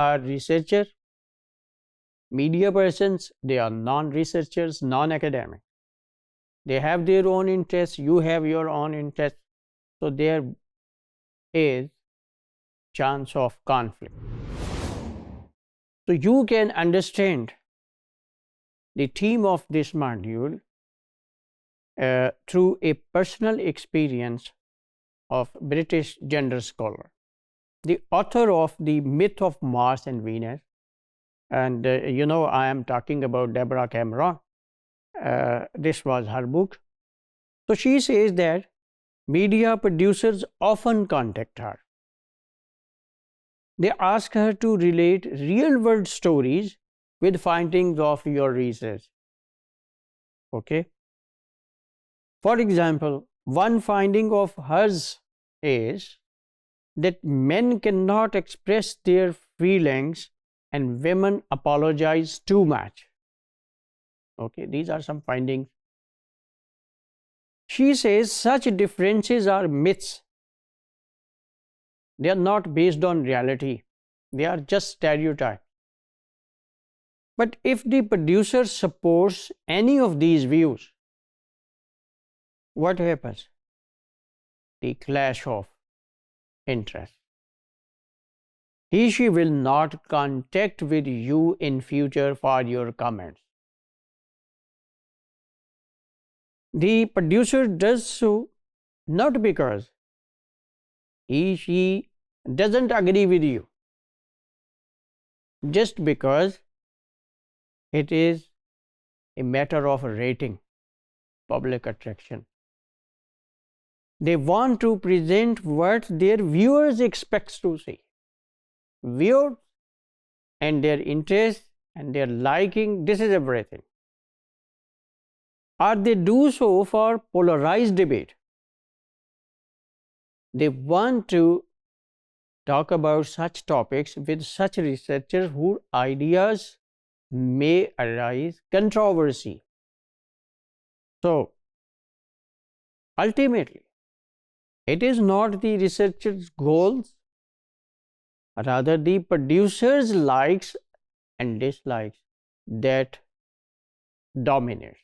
are researchers, media persons, they are non-researchers, non-academic. They have their own interests, you have your own interests, so there is chance of conflict. So you can understand the theme of this module through a personal experience of British gender scholar, the author of The Myth of Mars and Venus. And I am talking about Deborah Cameron. This was her book. So she says that media producers often contact her. They ask her to relate real-world stories with findings of your research. Okay. For example, one finding of hers is that men cannot express their feelings and women apologize too much. Okay, these are some findings. She says such differences are myths. They are not based on reality. They are just stereotypes. But if the producer supports any of these views, what happens? The clash of interest. She will not contact with you in future for your comments. The producer does so not because she doesn't agree with you, just because it is a matter of rating, public attraction. They want to present what their viewers expect to see. Viewers and their interest and their liking, this is everything. Or they do so for polarized debate. They want to talk about such topics with such researchers whose ideas may arise controversy. So, ultimately, it is not the researcher's goals, rather the producer's likes and dislikes that dominate.